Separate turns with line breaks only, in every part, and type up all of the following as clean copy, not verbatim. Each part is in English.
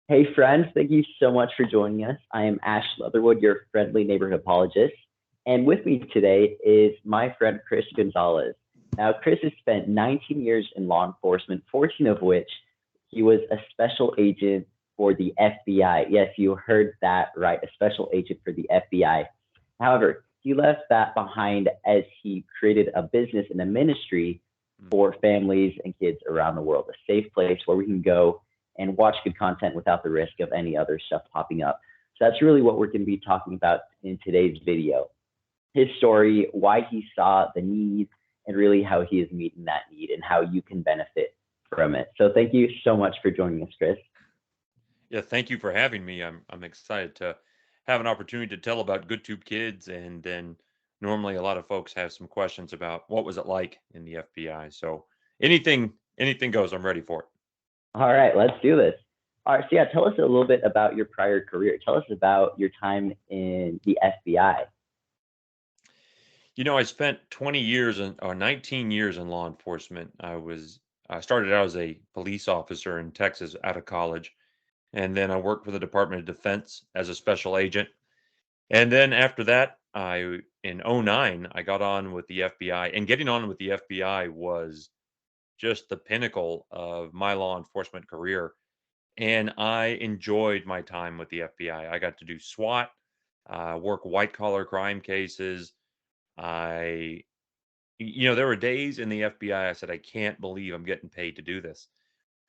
Hey friends, thank you so much for joining us. I am Ash Leatherwood, your friendly neighborhood apologist. And with me today is my friend Chris Gonzalez. Now, Chris has spent 19 years in law enforcement, 14 of which he was a special agent for the FBI. Yes, you heard that right, a special agent for the FBI. However, he left that behind as he created a business and a ministry
Mm.
for families and kids around the world, a safe place where we can go and watch good content without the risk of any other stuff popping up. So that's really what we're going to be talking about in today's video. His story, why he saw the need, and really how he is meeting that need and how you can benefit from it. So thank you so much for joining us, Chris.
Yeah, thank you for having me. I'm excited to have an opportunity to tell about GoodTube Kids, and then normally a lot of folks have some questions about what was it like in the FBI. So anything goes. I'm ready for it.
All right, let's do this. All right, so yeah, tell us a little bit about your prior career. Tell us about your time in the FBI.
I spent 20 years or 19 years in law enforcement. I started out as a police officer in Texas out of college, and then I worked for the Department of Defense as a special agent. And then after that, I in '09 I got on with the FBI, and getting on with the FBI was just the pinnacle of my law enforcement career. And I enjoyed my time with the FBI. I got to do SWAT, work white collar crime cases. I, there were days in the FBI I said, I can't believe I'm getting paid to do this.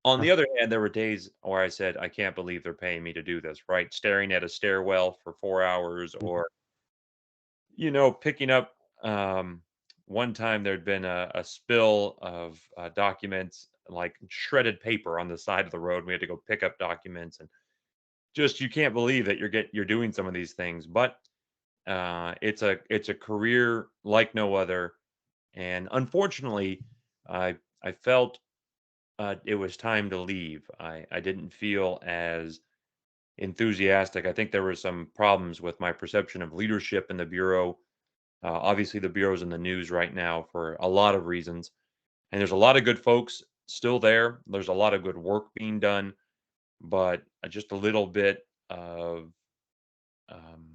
On the other hand, there were days where I said, I can't believe they're paying me to do this, right? Staring at a stairwell for 4 hours, or picking up. One time there'd been a spill of documents, like shredded paper on the side of the road. We had to go pick up documents, and just you can't believe that you're doing some of these things. But it's a career like no other, and unfortunately, I felt it was time to leave. I didn't feel as enthusiastic. I think there were some problems with my perception of leadership in the bureau. Obviously, the bureau's in the news right now for a lot of reasons, and there's a lot of good folks still there. There's a lot of good work being done, but just a little bit of um,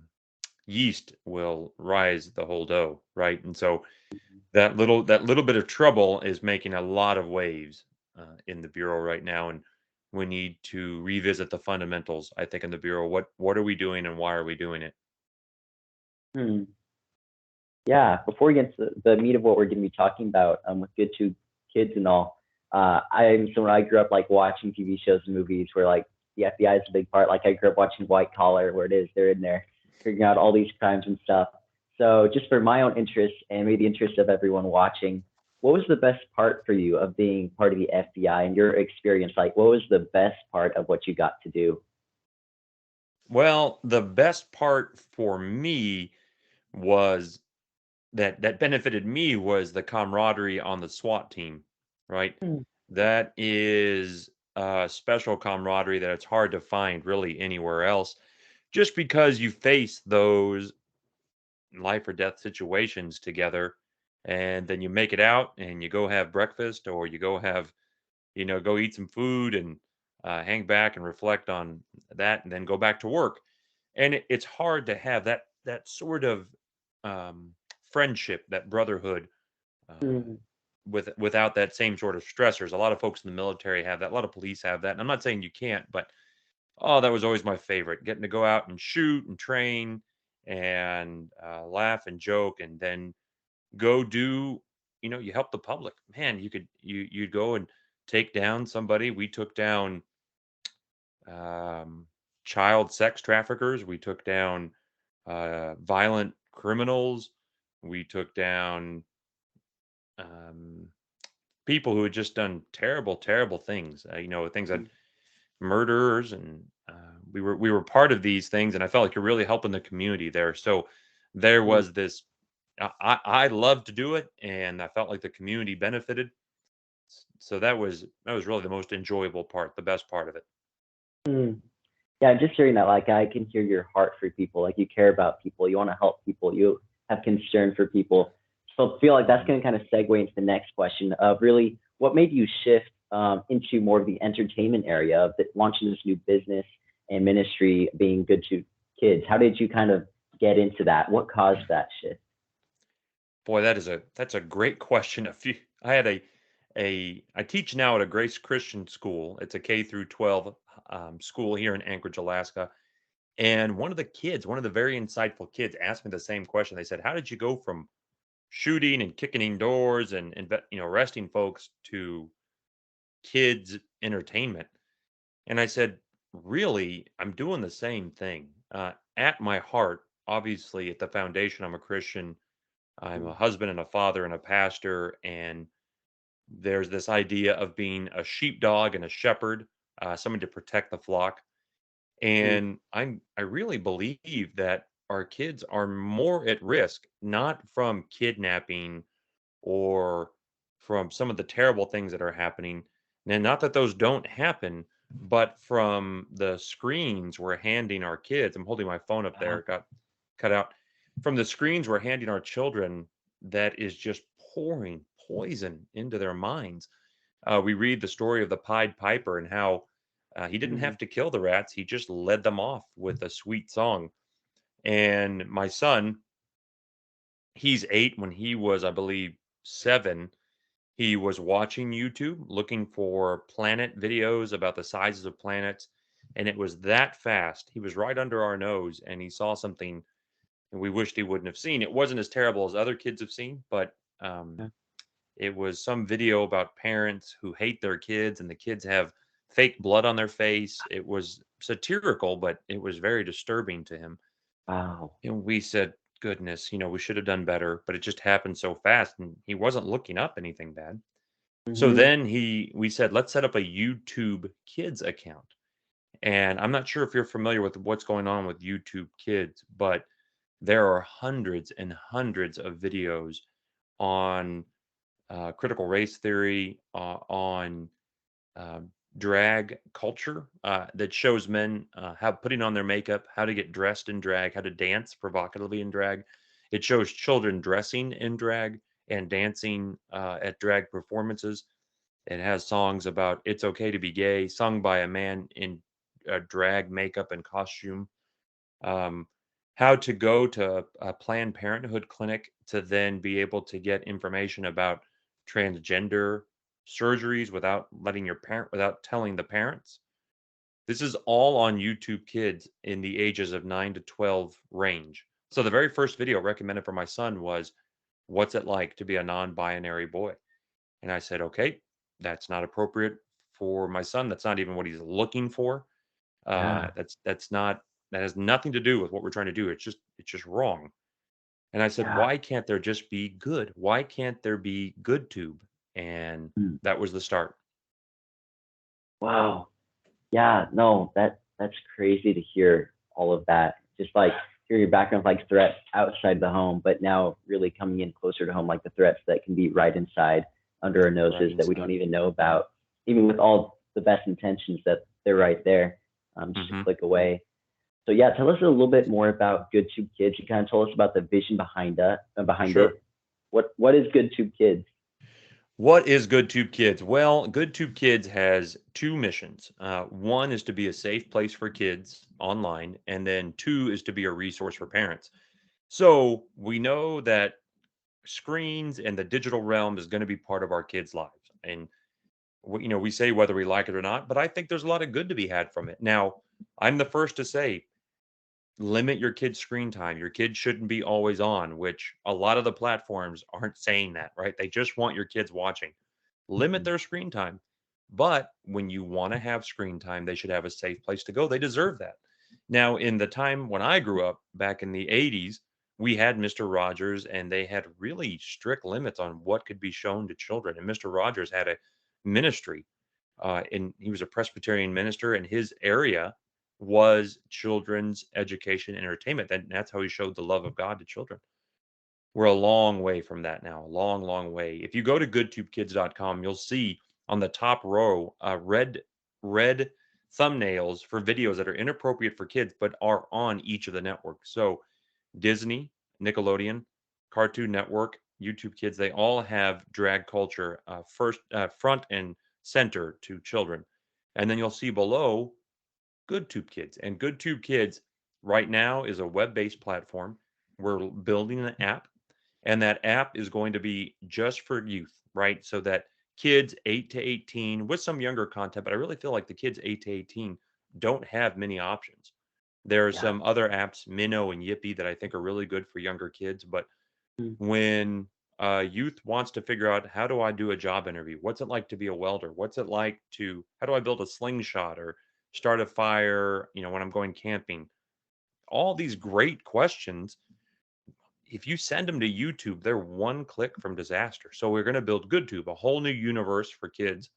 yeast will rise the whole dough, right? And so that little bit of trouble is making a lot of waves in the bureau right now, and we need to revisit the fundamentals. I think in the bureau, what are we doing and why are we doing it?
Hmm. Yeah, before we get into the meat of what we're going to be talking about with Good Two Kids and all, I'm someone I grew up like watching TV shows and movies where like the FBI is a big part. Like I grew up watching White Collar, where it is they're in there figuring out all these crimes and stuff. So just for my own interest and maybe the interest of everyone watching, what was the best part for you of being part of the FBI and your experience? Like, what was the best part of what you got to do?
Well, the best part for me was that benefited me was the camaraderie on the SWAT team, right?
Hmm.
That is a special camaraderie that it's hard to find really anywhere else, just because you face those life or death situations together, and then you make it out and you go have breakfast, or you go have, go eat some food, and hang back and reflect on that, and then go back to work. And it's hard to have that sort of um, friendship, that brotherhood, um,
Hmm.
without that same sort of stressors. A lot of folks in the military have that. A lot of police have that. And I'm not saying you can't, but oh, that was always my favorite. Getting to go out and shoot and train and laugh and joke, and then go do. You help the public. Man, you'd go and take down somebody. We took down um, child sex traffickers. We took down violent criminals. We took down um, people who had just done terrible, terrible things. Things that murderers, and we were part of these things, and I felt like you're really helping the community there. So there
Hmm.
was this. I loved to do it, and I felt like the community benefited. So that was really the most enjoyable part, the best part of it.
Hmm. Yeah, just hearing that, like I can hear your heart for people. Like you care about people, you want to help people, you have concern for people. So I feel like that's
Mhm.
going to kind of segue into the next question of really what made you shift into more of the entertainment area of launching this new business and ministry being Good to Kids? How did you kind of get into that? What caused that shift?
Boy, that's a great question. A few I had I teach now at a Grace Christian school. It's a K through 12 school here in Anchorage, Alaska. And one of the kids, one of the very insightful kids, asked me the same question. They said, "How did you go from shooting and kicking in doors and arresting folks to kids entertainment?" And I said, "Really, I'm doing the same thing. At my heart, obviously, at the foundation, I'm a Christian. I'm a
Mm,
husband and a father and a pastor, and there's this idea of being a sheepdog and a shepherd, someone to protect the flock.
mm,
And I really believe that our kids are more at risk, not from kidnapping or from some of the terrible things that are happening. And not that those don't happen, but from the screens we're handing our kids. I'm holding my phone up there,
uh-huh,
it got cut out. From the screens we're handing our children, that is just pouring poison into their minds. We read the story of the Pied Piper and how he didn't
mm,
have to kill the rats, he just led them off with a sweet song. And my son, he's 8. When he was, I believe, 7, he was watching YouTube looking for planet videos about the sizes of planets. And it was that fast. He was right under our nose and he saw something we wished he wouldn't have seen. It wasn't as terrible as other kids have seen, but
yeah,
it was some video about parents who hate their kids and the kids have fake blood on their face. It was satirical, but it was very disturbing to him.
wow.
And we said, "Goodness, we should have done better," but it just happened so fast and he wasn't looking up anything bad. So
Mm-hmm.
then we said, "Let's set up a YouTube Kids account." And I'm not sure if you're familiar with what's going on with YouTube Kids, but there are hundreds and hundreds of videos on critical race theory, on uh, drag culture that shows men how putting on their makeup, how to get dressed in drag, how to dance provocatively in drag. It shows children dressing in drag and dancing at drag performances. It has songs about "It's okay to be gay," sung by a man in drag makeup and costume. Um, how to go to a Planned Parenthood clinic to then be able to get information about transgender surgeries without telling the parents. This is all on YouTube Kids in the ages of 9 to 12 range. So the very first video recommended for my son was, "What's it like to be a non-binary boy?" And I said, "Okay, that's not appropriate for my son. That's not even what he's looking for.
Yeah,
That's not that has nothing to do with what we're trying to do. It's just wrong." And I said,
yeah.
"Why can't there just be good? Why can't there be good tube?" And
Mm,
that was the start.
wow. Yeah, no, that's crazy to hear all of that. Just like hear your background like threats outside the home, but now really coming in closer to home, like the threats that can be right inside under our
Right
noses that we don't
inside.
even know about, even with all the best intentions that they're right there, just a
Mhm.
click away. So yeah, tell us a little bit more about GoodTube Kids. You kind of told us about the vision behind
Sure.
it. What is GoodTube Kids?
What is GoodTube Kids? Well, GoodTube Kids has two missions. One is to be a safe place for kids online, and then two is to be a resource for parents. So we know that screens and the digital realm is going to be part of our kids' lives. And we say whether we like it or not, but I think there's a lot of good to be had from it. Now, I'm the first to say limit your kids' screen time. Your kids shouldn't be always on, which a lot of the platforms aren't saying that, right? They just want your kids watching. Limit
Mhm.
their screen time. But when you want to have screen time, they should have a safe place to go. They deserve that. Now, in the time when I grew up back in the 80s, we had Mr. Rogers and they had really strict limits on what could be shown to children. And Mr. Rogers had a ministry, and he was a Presbyterian minister, and his area was children's education and entertainment. That's how he showed the love of God to children. We're a long way from that now, a long, long way. If you go to goodtubekids.com, you'll see on the top row red thumbnails for videos that are inappropriate for kids, but are on each of the networks. So Disney, Nickelodeon, Cartoon Network, YouTube Kids, they all have drag culture first front and center to children. And then you'll see below GoodTube Kids. And GoodTube Kids right now is a web-based platform. We're building an app, and that app is going to be just for youth, right? So that kids 8 to 18 with some younger content, but I really feel like the kids 8 to 18 don't have many options. There are
Yeah.
some other apps, Minnow and Yippee, that I think are really good for younger kids, but
Mm,
when youth wants to figure out, how do I do a job interview? What's it like to be a welder? What's it like to, how do I build a slingshot or start a fire, when I'm going camping? All these great questions. If you send them to YouTube, they're one click from disaster. So we're going to build GoodTube, a whole new universe for kids,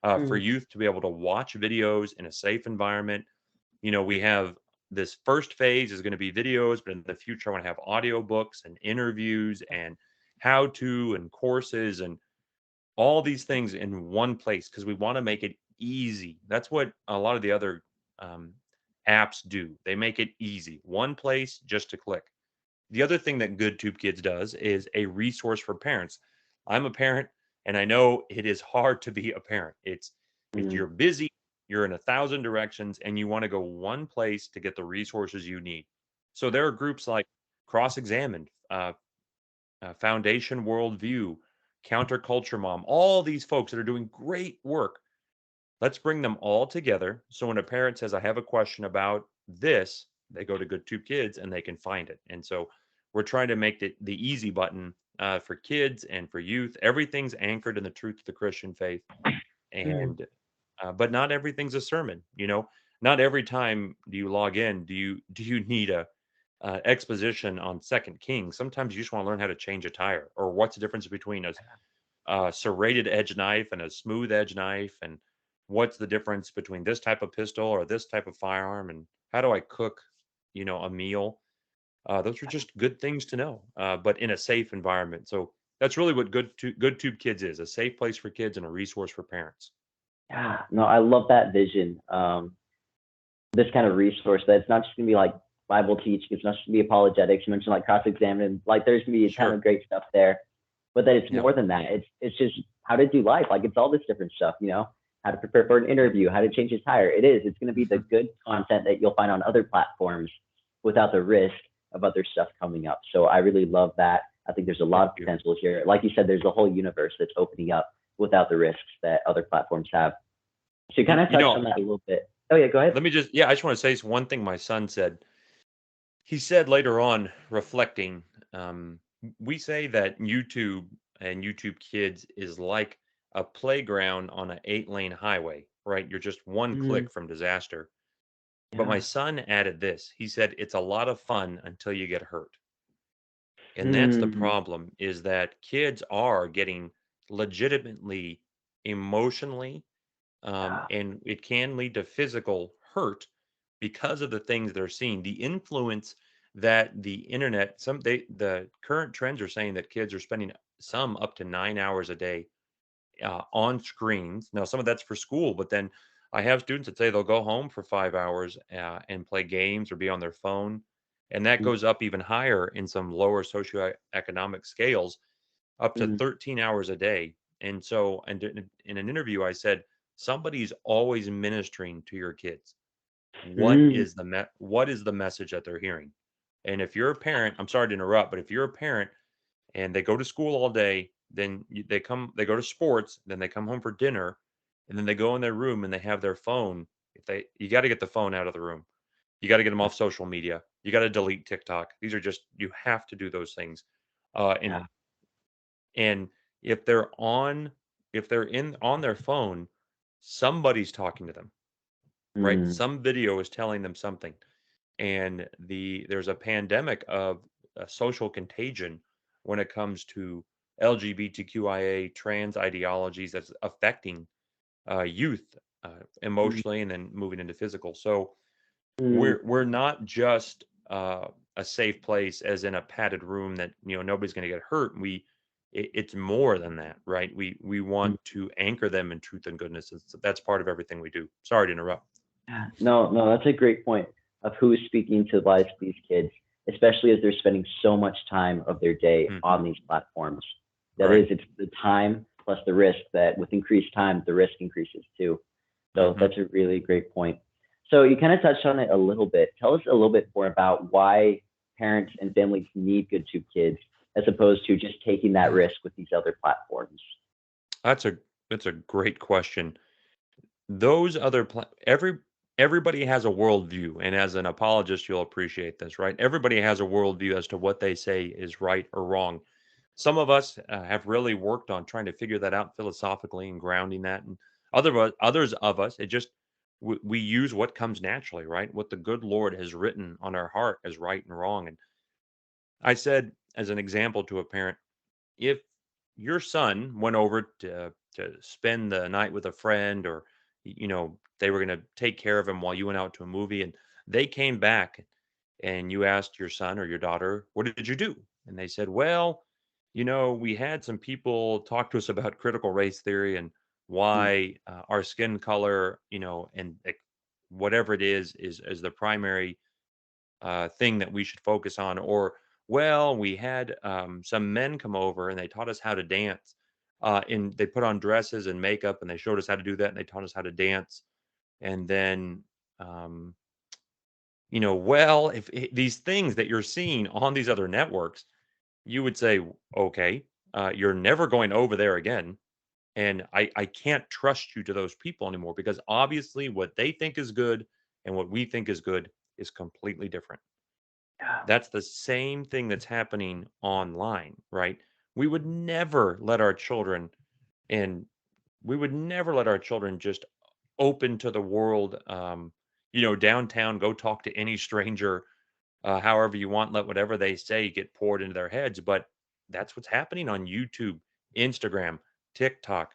for
mm,
youth to be able to watch videos in a safe environment. We have this first phase is going to be videos, but in the future, I want to have audiobooks and interviews and how to and courses and all these things in one place because we want to make it easy. That's what a lot of the other um, apps do. They make it easy, one place just to click. The other thing that GoodTube Kids does is a resource for parents. I'm a parent, and I know it is hard to be a parent. It's
mm.
you're busy, you're in a thousand directions, and you want to go one place to get the resources you need. So there are groups like Cross Examined, Foundation Worldview, Counterculture Mom, all these folks that are doing great work. Let's bring them all together. So when a parent says, I have a question about this, they go to GoodTube Kids and they can find it. And so we're trying to make it the easy button for kids and for youth. Everything's anchored in the truth of the Christian faith.
Mm.
And, but not everything's a sermon, not every time do you log in, do you need a, exposition on Second Kings. Sometimes you just want to learn how to change a tire, or what's the difference between a serrated edge knife and a smooth edge knife, and what's the difference between this type of pistol or this type of firearm, and how do I cook, a meal. Those are just good things to know, but in a safe environment. So that's really what GoodTube Kids is: a safe place for kids and a resource for parents.
Yeah. No, I love that vision. This kind of resource that it's not just gonna be like Bible teaching, it's not just gonna be apologetics. You mentioned like cross examining, like there's gonna be a ton
Sure.
of great stuff there. But that it's
Yep.
more than that. It's just how to do life. Like it's all this different stuff, how to prepare for an interview, how to change a tire. It is. It's gonna be the
Mhm.
good content that you'll find on other platforms without the risk of other stuff coming up. So I really love that. I think there's a lot
Thank
of
you.
potential here. Like you said, there's a whole universe that's opening up without the risks that other platforms have. So you kind
You,
of
you
touched
know,
on that a little bit. Oh yeah, go ahead.
let me just, yeah, I just want to say one thing my son said. He said later on, reflecting, we say that YouTube and YouTube Kids is like a playground on an 8-lane highway, right? You're just one
Mm,
click from disaster. But my
yeah.
son added this. He said, it's a lot of fun until you get hurt. And that's the
Mm,
problem, is that kids are getting legitimately emotionally,
yeah.
and it can lead to physical hurt because of the things they're seeing. The influence that the internet, the current trends are saying that kids are spending some up to 9 hours a day on screens. Now, some of that's for school, but then I have students that say they'll go home for 5 hours and play games or be on their phone. And that
Mm,
goes up even higher in some lower socioeconomic scales, up to
mm,
13 hours a day. And so, and in an interview, I said, somebody's always ministering to your kids.
mm,
What is the message that they're hearing? And if you're a parent, I'm sorry to interrupt, but if you're a parent and they go to school all day, then they go to sports, then they come home for dinner, and then they go in their room and they have their phone. You got to get the phone out of the room. You got to get them off social media. You got to delete TikTok. These are just, you have to do those things. Uh, and
yeah.
and if they're on, if they're in on their phone, somebody's talking to them, right?
Mm,
Some video is telling them something. And there's a pandemic of social contagion when it comes to LGBTQIA trans ideologies that's affecting youth
mm,
emotionally and then moving into physical. So
mm,
we're not just a safe place as in a padded room that nobody's going to get hurt. It's more than that, right? We
mm.
want to anchor them in truth and goodness. So that's part of everything we do. Sorry to interrupt.
Yeah. No, no, that's a great point of who is speaking to the lives of these kids, especially as they're spending so much time of their day
Hmm.
on these platforms. That
Right.
is, it's the time. plus the risk that with increased time, the risk increases too. So
Hmm.
that's a really great point. So you kind of touched on it a little bit. Tell us a little bit more about why parents and families need GoodTube Kids as opposed to just taking that risk with these other platforms.
That's a great question. Those other everybody has a worldview, and as an apologist, you'll appreciate this, right? Everybody has a worldview as to what they say is right or wrong. Some of us have really worked on trying to figure that out philosophically and grounding that, and others of us, it just we use what comes naturally, right? What the good Lord has written on our heart as right and wrong. And I said, as an example to a parent, if your son went over to spend the night with a friend, or they were going to take care of him while you went out to a movie, and they came back and you asked your son or your daughter, what did you do? And they said, well, we had some people talk to us about critical race theory and
Mm,
why our skin color, and whatever it is the primary thing that we should focus on. Or, well, we had some men come over and they taught us how to dance. And they put on dresses and makeup and they showed us how to do that and they taught us how to dance. And then, um, well, if these things that you're seeing on these other networks, you would say, okay, you're never going over there again. And I can't trust you to those people anymore because obviously what they think is good and what we think is good is completely different.
yeah.
That's the same thing that's happening online, right? We would never let our children and we would never let our children just open to the world, downtown, go talk to any stranger, however you want, let whatever they say get poured into their heads. But that's what's happening on YouTube, Instagram, TikTok.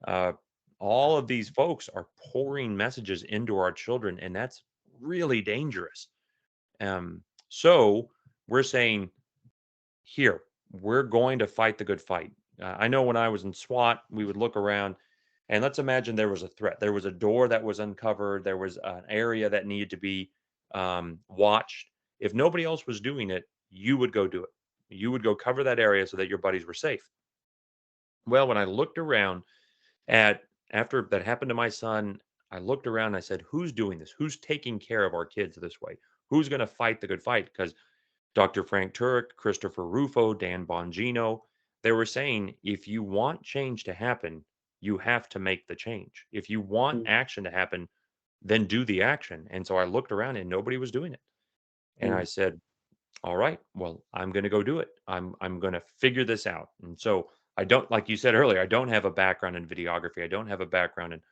Uh, all of these folks are pouring messages into our children, and that's really dangerous. So we're saying, here, we're going to fight the good fight. I know when I was in SWAT, we would look around and let's imagine there was a threat. There was a door that was uncovered. There was an area that needed to be watched. If nobody else was doing it, you would go do it. You would go cover that area so that your buddies were safe. Well, when I looked around at after that happened to my son, I looked around and I said, who's doing this? Who's taking care of our kids this way? Who's going to fight the good fight? Because Dr. Frank Turek, Christopher Rufo, Dan Bongino, they were saying if you want change to happen, you have to make the change. If you want
Mm,
action to happen, then do the action. And so I looked around and nobody was doing it. And I
mm,
said, all right, well, I'm going to go do it. I'm going to figure this out. And so I don't, like you said earlier, I don't have a background in videography. I don't have a background in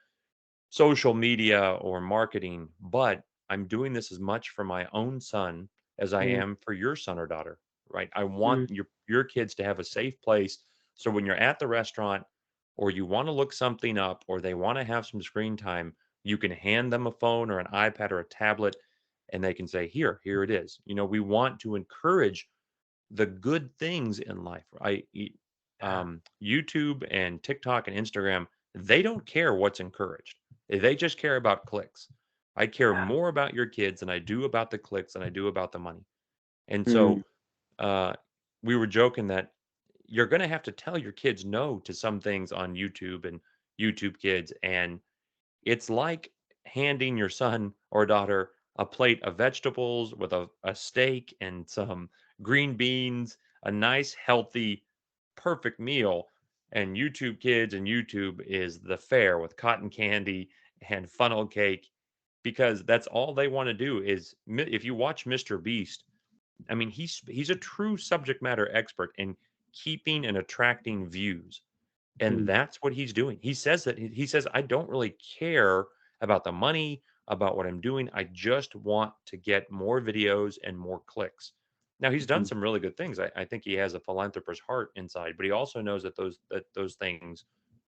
social media or marketing, but I'm doing this as much for my own son as I
mm,
am for your son or daughter, right? I want
mm,
your kids to have a safe place so when you're at the restaurant or you want to look something up or they want to have some screen time, you can hand them a phone or an iPad or a tablet and they can say, here it is. We want to encourage the good things in life.
yeah.
YouTube and TikTok and Instagram, they don't care what's encouraged. They just care about clicks. I care
Yeah.
more about your kids than I do about the clicks than I do about the money. And
Mm,
so uh, we were joking that you're going to have to tell your kids no to some things on YouTube and YouTube Kids. And it's like handing your son or daughter a plate of vegetables with a steak and some green beans, a nice, healthy, perfect meal. And YouTube Kids and YouTube is the fare with cotton candy and funnel cake because that's all they want to do is if you watch Mr. Beast, I mean he's a true subject matter expert in keeping and attracting views. And
mm,
that's what he's doing. He says that he says, "I don't really care about the money, about what I'm doing. I just want to get more videos and more clicks." Now he's done
mhm,
some really good things. I think he has a philanthropist's heart inside, but he also knows that those things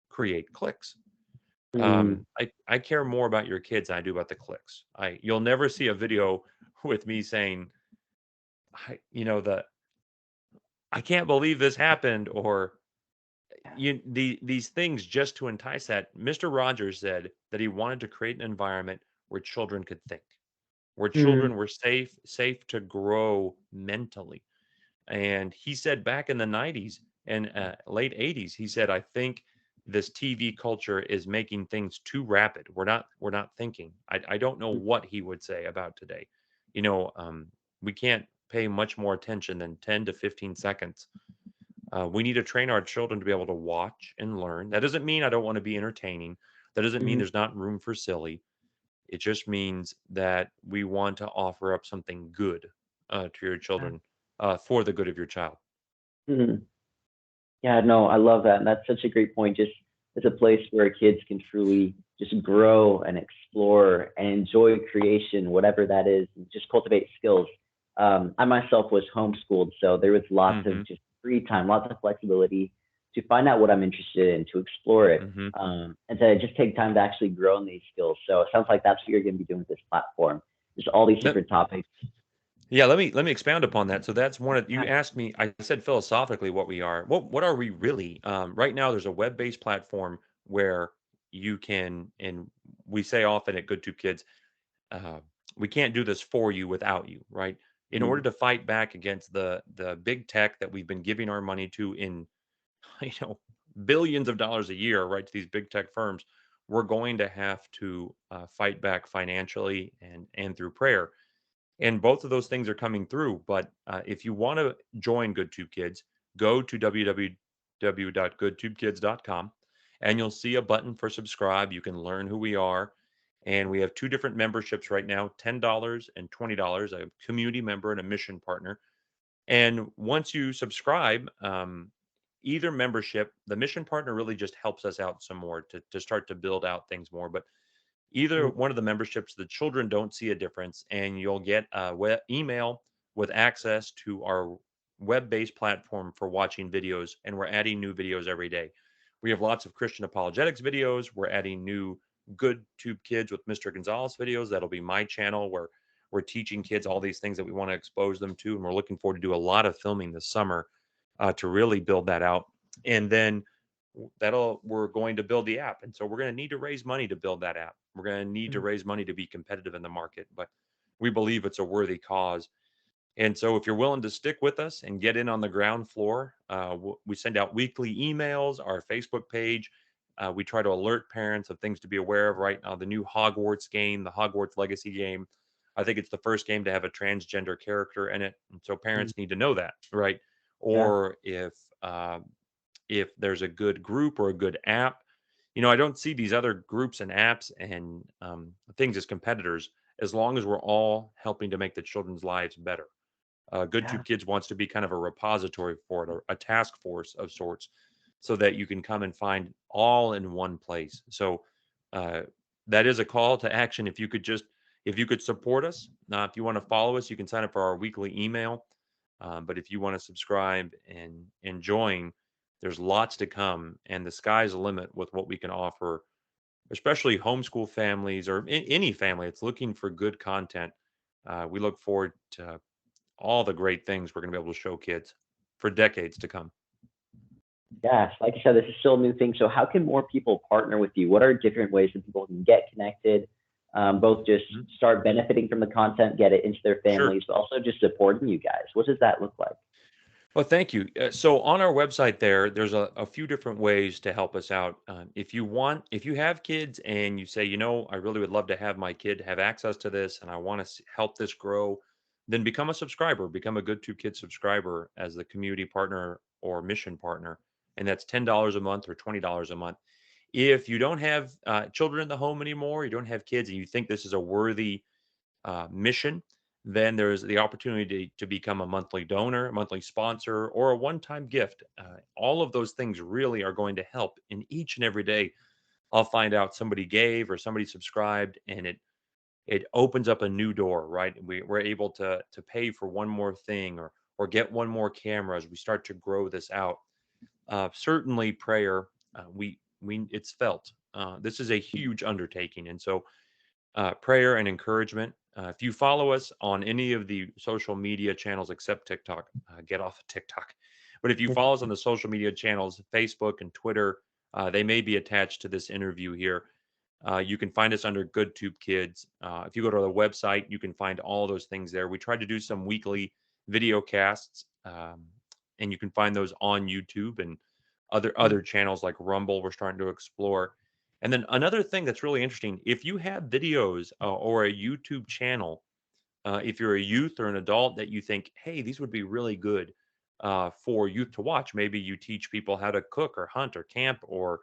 create clicks.
mm,
I care more about your kids than I do about the clicks. I You'll never see a video with me saying, the I can't believe this happened or
yeah.
these things just to entice that. Mr. Rogers said that he wanted to create an environment where children could think, where
Mm,
children were safe to grow mentally. And he said back in the 90s, and late 80s. He said, I think this TV culture is making things too rapid. We're not thinking. I don't know what he would say about today. You know, we can't pay much more attention than 10 to 15 seconds. We need to train our children to be able to watch and learn. That doesn't mean I don't want to be entertaining. That doesn't mean
Mhm.
there's not room for silly. It just means that we want to offer up something good to your children for the good of your child.
Mhm. Yeah, no, I love that. And that's such a great point. Just it's a place where kids can truly just grow and explore and enjoy creation, whatever that is, and just cultivate skills. I myself was homeschooled, so there was lots of
Hmm.
just free time, lots of flexibility to find out what I'm interested in, to explore it,
Hmm.
and to just take time to actually grow in these skills. So it sounds like that's what you're going to be doing with this platform. Just all these different topics.
Yeah, let me expound upon that. So that's one of you
Yeah.
asked me. I said philosophically what we are. What are we really? Right now, there's a web-based platform where you can, and we say often at GoodTube Kids, uh, we can't do this for you without you, right? In order
Mhm.
to fight back against the big tech that we've been giving our money to in you know billions of dollars a year, right, to these big tech firms, we're going to have to fight back financially and through prayer, and both of those things are coming through. But if you want to join GoodTube Kids, go to www.goodtubekids.com and you'll see a button for subscribe. You can learn who we are. And we have two different memberships right now, $10 and $20, a community member and a mission partner. And once you subscribe, either membership, the mission partner really just helps us out some more to start to build out things more. But either
Mhm.
one of the memberships, the children don't see a difference, and you'll get a email with access to our web-based platform for watching videos, and we're adding new videos every day. We have lots of Christian apologetics videos. We're adding new Good Tube Kids with Mr. Gonzalez videos. That'll be my channel where we're teaching kids all these things that we want to expose them to, and we're looking forward to do a lot of filming this summer to really build that out. And then that'll we're going to build the app, and so we're going to need to raise money to build that app. We're going to need to
Mhm.
raise money to be competitive in the market, but we believe it's a worthy cause. And so if you're willing to stick with us and get in on the ground floor, we send out weekly emails, our Facebook page. We try to alert parents of things to be aware of. Right now, the new Hogwarts game, the Hogwarts Legacy game, I think it's the first game to have a transgender character in it, and so
Mhm.
parents need to know that, right?
Yeah.
Or if there's a good group or a good app. I don't see these other groups and apps and things as competitors, as long as we're all helping to make the children's lives better.
Yeah.
GoodTube Kids wants to be kind of a repository for it, or a task force of sorts, so that you can come and find all in one place. So uh, that is a call to action. If you could support us, if you want to follow us, you can sign up for our weekly email. But if you want to subscribe and join, there's lots to come, and the sky's the limit with what we can offer, especially homeschool families or any family that's looking for good content. We look forward to all the great things we're going to be able to show kids for decades to come.
Yes, like you said, this is still a new thing. So how can more people partner with you? What are different ways that people can get connected, both just
Mhm.
start benefiting from the content, get it into their
Sure.
families, but also just supporting you guys? What does that look like?
Well, thank you. So on our website there's a few different ways to help us out. If you have kids and you say, I really would love to have my kid have access to this and I want to help this grow, then become a subscriber, become a GoodTube Kids subscriber as the community partner or mission partner. And that's $10 a month or $20 a month. If you don't have children in the home anymore, you don't have kids, and you think this is a worthy mission, then there's the opportunity to become a monthly donor, a monthly sponsor, or a one time gift. All of those things really are going to help. In each and every day, I'll find out somebody gave or somebody subscribed, and it opens up a new door, right? We're able to pay for one more thing or get one more camera as we start to grow this out. Certainly, prayer, we it's felt. This is a huge undertaking, and so prayer and encouragement. If you follow us on any of the social media channels except TikTok, get off of TikTok. But if you follow us on the social media channels, Facebook and Twitter, they may be attached to this interview here. You can find us under GoodTube Kids. If you go to the website, you can find all those things there. We try to do some weekly video casts. and you can find those on YouTube and
Mm,
other channels like Rumble. We're starting to explore. And then another thing that's really interesting, if you have videos or a YouTube channel, if you're a youth or an adult that you think, hey, these would be really good for youth to watch. Maybe you teach people how to cook or hunt or camp or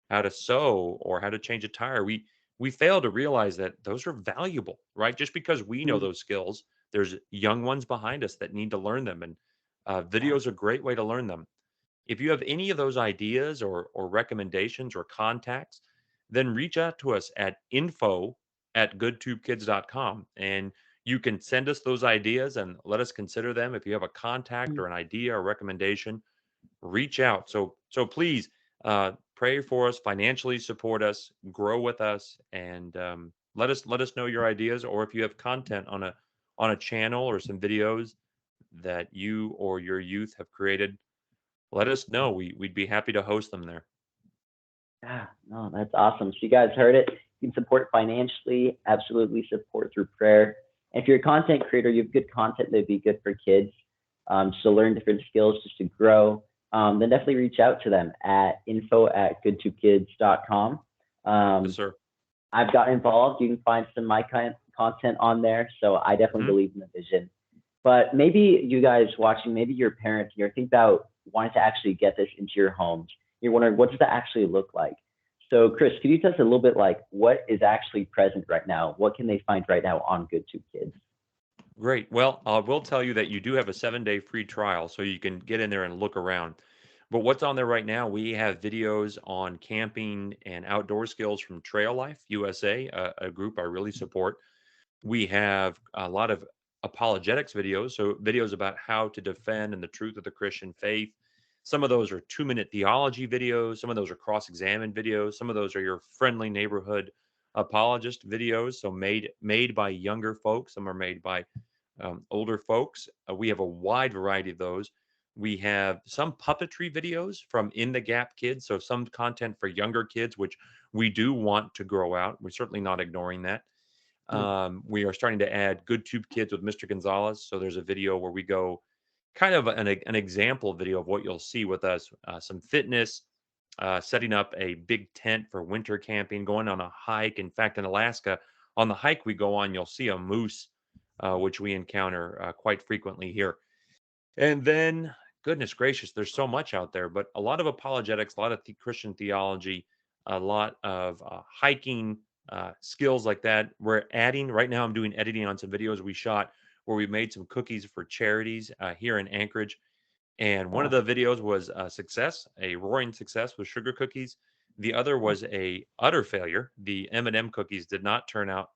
how to sew or how to change a tire. We fail to realize that those are valuable, right? Just because we know
mm,
those skills, there's young ones behind us that need to learn them, and
yeah.
videos are a great way to learn them. If you have any of those ideas or recommendations or contacts, then reach out to us at info@goodtubekids.com, and you can send us those ideas and let us consider them. If you have a contact
Mm.
or an idea or recommendation, reach out. So please pray for us, financially support us, grow with us, and let us know your ideas, or if you have content on a channel or some videos that you or your youth have created, let us know. We'd be happy to host them there.
Yeah, no, that's awesome. So you guys heard it. You can support financially, absolutely support through prayer. And if you're a content creator, you have good content that'd be good for kids, just to learn different skills, just to grow. Then definitely reach out to them at info@goodtubekids.com.
Yes,
Um,
sir.
I've got involved. You can find some of my content on there. So I definitely
Mhm.
believe in the vision. But maybe you guys watching, maybe your parents, you're thinking about wanting to actually get this into your homes. You're wondering, what does that actually look like? So, Chris, could you tell us a little bit like what is actually present right now? What can they find right now on GoodTube Kids?
Great. Well, I will tell you that you do have a 7-day free trial, so you can get in there and look around. But what's on there right now? We have videos on camping and outdoor skills from Trail Life USA, a group I really support. We have a lot of apologetics videos, so videos about how to defend and the truth of the Christian faith. Some of those are 2-minute theology videos. Some of those are cross-examined videos. Some of those are your friendly neighborhood apologist videos. So made by younger folks. Some are made by older folks. We have a wide variety of those. We have some puppetry videos from In the Gap Kids. So some content for younger kids, which we do want to grow out. We're certainly not ignoring that.
Mm,
We are starting to add GoodTube Kids with Mr. Gonzalez. So there's a video where we go kind of an example video of what you'll see with us, some fitness, setting up a big tent for winter camping, going on a hike. In fact, in Alaska, on the hike we go on, you'll see a moose, which we encounter quite frequently here. And then, goodness gracious, there's so much out there, but a lot of apologetics, a lot of Christian theology, a lot of hiking skills like that. We're adding right now. I'm doing editing on some videos we shot where we made some cookies for charities here in Anchorage, and one of
wow.
the videos was a success, a roaring success with sugar cookies. The other was a utter failure. The M&M cookies did not turn out.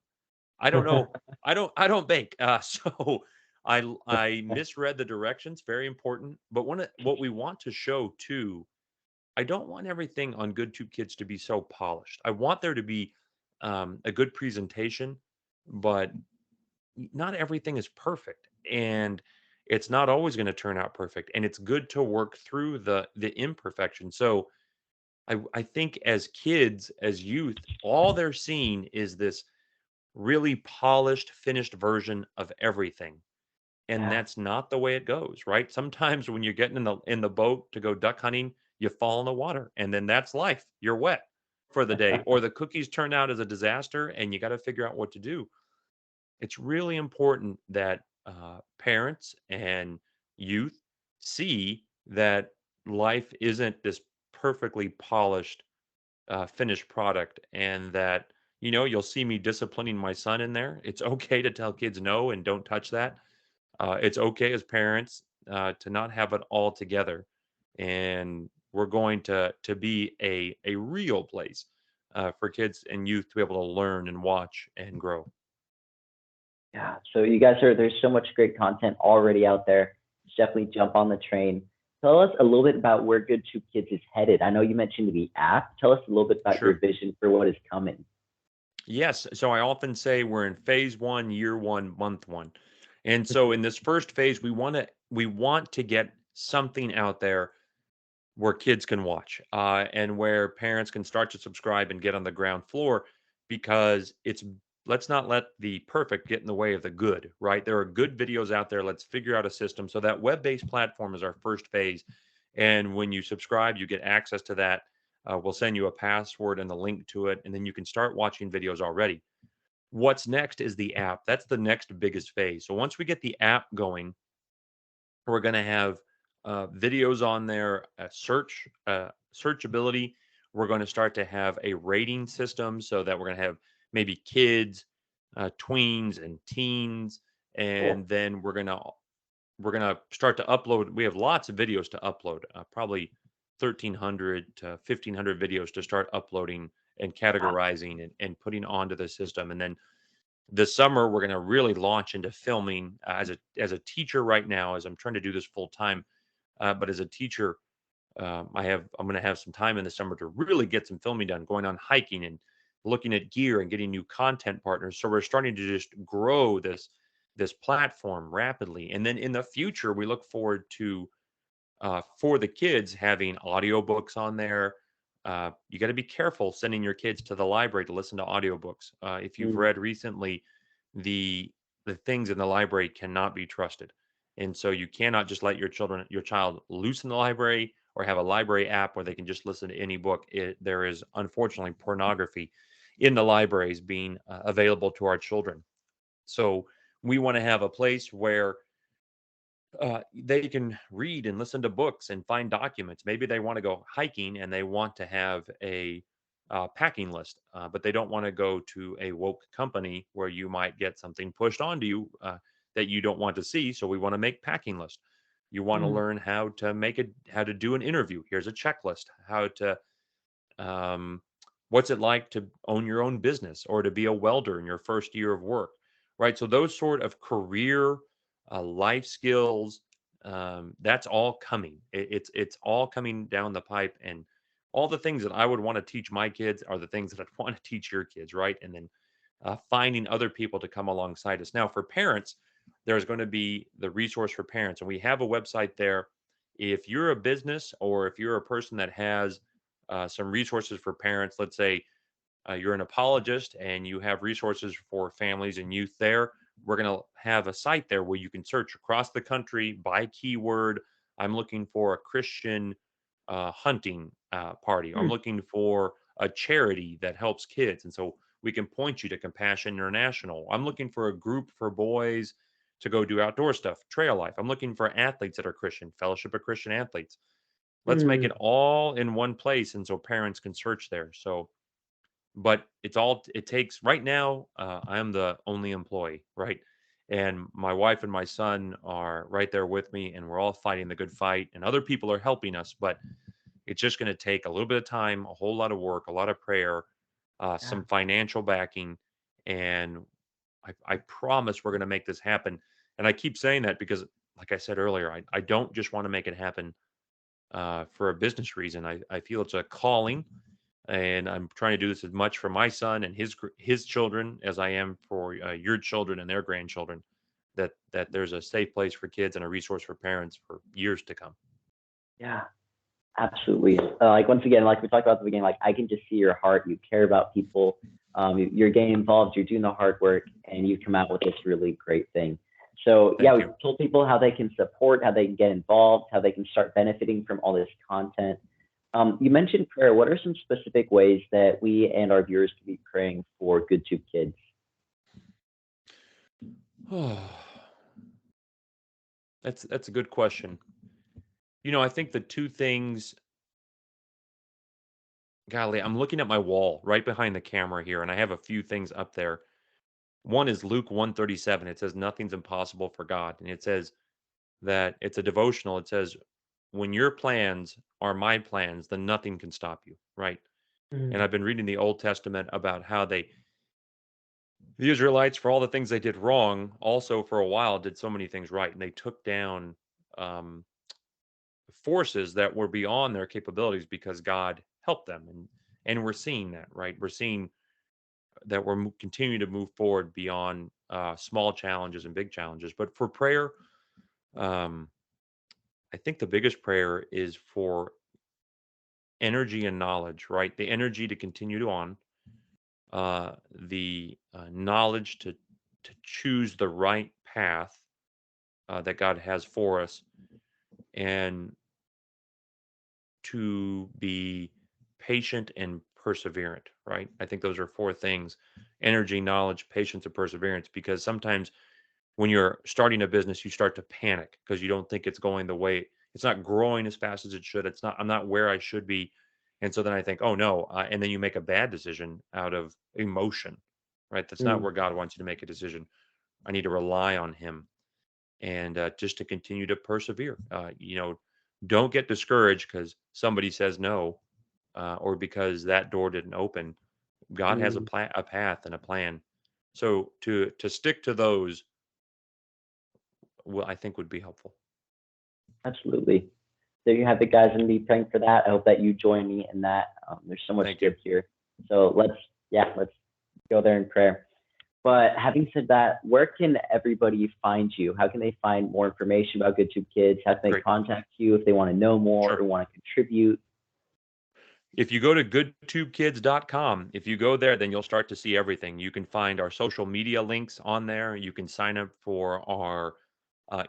I don't know. I don't bake. So I misread the directions. Very important. But what we want to show too, I don't want everything on GoodTube Kids to be so polished. I want there to be a good presentation, but not everything is perfect, and it's not always going to turn out perfect. And it's good to work through the imperfection. So I think as kids, as youth, all they're seeing is this really polished, finished version of everything. And
Yeah.
that's not the way it goes, right? Sometimes when you're getting in the boat to go duck hunting, you fall in the water, and then that's life. You're wet for the day, or the cookies turn out as a disaster, and you got to figure out what to do. It's really important that parents and youth see that life isn't this perfectly polished finished product, and that you'll see me disciplining my son in there. It's okay to tell kids no and don't touch that. It's okay as parents to not have it all together, and we're going to be a real place for kids and youth to be able to learn and watch and grow.
Yeah. So you guys are there's so much great content already out there. Just definitely jump on the train. Tell us a little bit about where GoodTube Kids is headed. I know you mentioned the app. Tell us a little bit about your
Sure.
vision for what is coming.
Yes. So I often say we're in phase one, year one, month one. And so in this first phase, we want to get something out there where kids can watch, and where parents can start to subscribe and get on the ground floor, because it's let's not let the perfect get in the way of the good, right? There are good videos out there. Let's figure out a system. So that web-based platform is our first phase. And when you subscribe, you get access to that. We'll send you a password and the link to it, and then you can start watching videos already. What's next is the app. That's the next biggest phase. So once we get the app going, we're going to have videos on there, searchability. We're going to start to have a rating system so that we're going to have maybe kids, tweens, and teens,
Cool.
and then we're gonna start to upload. We have lots of videos to upload, probably 1,300 to 1,500 videos to start uploading and
Wow.
categorizing and putting onto the system, and then this summer we're going to really launch into filming as a teacher right now as I'm trying to do this full time, but as a teacher, I'm going to have some time in the summer to really get some filming done, going on hiking and looking at gear and getting new content partners. So we're starting to just grow this platform rapidly, and then in the future we look forward to, for the kids, having audiobooks on there. You got to be careful sending your kids to the library to listen to audiobooks. If you've
Mm,
read recently, the the things in the library cannot be trusted, and so you cannot just let your child loose in the library or have a library app where they can just listen to any book. There is unfortunately pornography in the libraries being available to our children. So we want to have a place where they can read and listen to books and find documents. Maybe they want to go hiking and they want to have a packing list, but they don't want to go to a woke company where you might get something pushed onto you that you don't want to see. So we want to make packing list. You want to
mm,
learn how to do an interview. Here's a checklist. How to um, what's it like to own your own business or to be a welder in your first year of work, right? So those sort of career, life skills, that's all coming. It's all coming down the pipe, and all the things that I would want to teach my kids are the things that I'd want to teach your kids, right? And then finding other people to come alongside us. Now, for parents, there's going to be the resource for parents, and we have a website there. If you're a business or if you're a person that has some resources for parents, let's say you're an apologist and you have resources for families and youth there, we're going to have a site there where you can search across the country by keyword. I'm looking for a Christian hunting party. I'm
mm,
looking for a charity that helps kids. And so we can point you to Compassion International. I'm looking for a group for boys to go do outdoor stuff, trail life. I'm looking for athletes that are Christian, Fellowship of Christian Athletes. Let's make
mm.
it all in one place, and so parents can search there. So, but it's all it takes right now. I am the only employee, right? And my wife and my son are right there with me, and we're all fighting the good fight. And other people are helping us, but it's just going to take a little bit of time, a whole lot of work, a lot of prayer,
Yeah.
some financial backing, and I promise we're going to make this happen. And I keep saying that because, like I said earlier, I don't just want to make it happen for a business reason. I feel it's a calling, and I'm trying to do this as much for my son and his children as I am for your children and their grandchildren. That there's a safe place for kids and a resource for parents for years to come.
Yeah. Absolutely. Like once again, like we talked about at the beginning, like I can just see your heart. You care about people. You're getting involved. You're doing the hard work, and you come out with this really great thing. So yeah,
Thank
we
you.
told people how they can support, how they can get involved, how they can start benefiting from all this content. You mentioned prayer. What are some specific ways that we and our viewers can be praying for GoodTube Kids?
That's a good question. I think the two things. Golly, I'm looking at my wall right behind the camera here, and I have a few things up there. One is Luke 137. It says nothing's impossible for God, and it says that it's a devotional. It says, when your plans are my plans, then nothing can stop you, right? And
Mm,
I've been reading the Old Testament about how the Israelites, for all the things they did wrong, also for a while did so many things right, and they took down um, forces that were beyond their capabilities because God helped them, and we're seeing that, right? We're seeing that we're continuing to move forward beyond small challenges and big challenges. But for prayer, um, I think the biggest prayer is for energy and knowledge, right? The energy to continue to on, the knowledge to choose the right path that God has for us, and to be patient and perseverant, right? I think those are four things: energy, knowledge, patience, and perseverance. Because sometimes when you're starting a business, you start to panic because you don't think it's going the way it's not growing as fast as it should. I'm not where I should be. And so then I think, oh no. And then you make a bad decision out of emotion, right? That's not
Mm,
where God wants you to make a decision. I need to rely on Him, and just to continue to persevere. Don't get discouraged because somebody says no, or because that door didn't open. God has
mm,
a path and a plan. So to stick to those, I think would be helpful.
absolutely. There you have it, guys. And be praying for that. I hope that you join me in that. There's so much
Thank you.
good here. So let's go there in prayer. But having said that, where can everybody find you? How can they find more information about GoodTube Kids? How can they
Great.
contact you if they want to know more or
Sure.
want to contribute?
If you go to goodtubekids.com, if you go there, then you'll start to see everything. You can find our social media links on there. You can sign up for our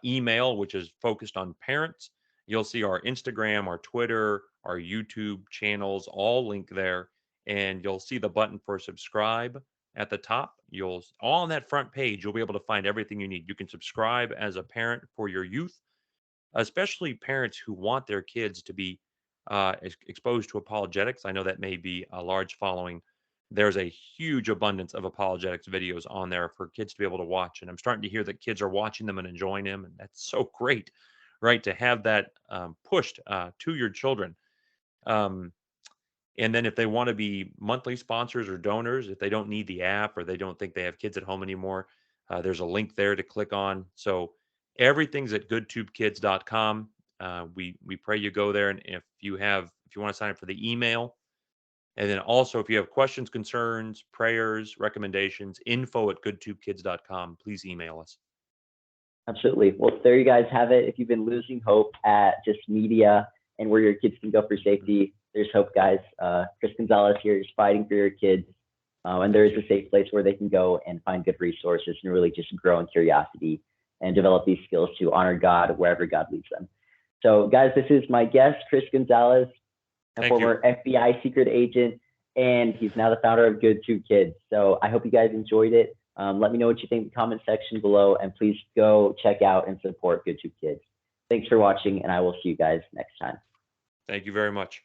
email, which is focused on parents. You'll see our Instagram, our Twitter, our YouTube channels all linked there. And you'll see the button for subscribe at the top. All on that front page, you'll be able to find everything you need. You can subscribe as a parent for your youth, especially parents who want their kids to be exposed to apologetics. I know that may be a large following. There's a huge abundance of apologetics videos on there for kids to be able to watch. And I'm starting to hear that kids are watching them and enjoying them. And that's so great, right? To have that pushed to your children. Um, and then if they want to be monthly sponsors or donors, if they don't need the app or they don't think they have kids at home anymore, there's a link there to click on. So everything's at goodtubekids.com. We pray you go there, and if you want to sign up for the email, and then also if you have questions, concerns, prayers, recommendations, info@goodtubekids.com, please email us.
Absolutely. Well, there you guys have it. If you've been losing hope at just media and where your kids can go for safety, there's hope, guys. Chris Gonzalez here is fighting for your kids. And there is a safe place where they can go and find good resources and really just grow in curiosity and develop these skills to honor God wherever God leads them. So, guys, this is my guest, Chris Gonzalez, a
Thank you.
former FBI secret agent, and he's now the founder of GoodTube Kids. So I hope you guys enjoyed it. Let me know what you think in the comment section below, and please go check out and support GoodTube Kids. Thanks for watching, and I will see you guys next time.
Thank you very much.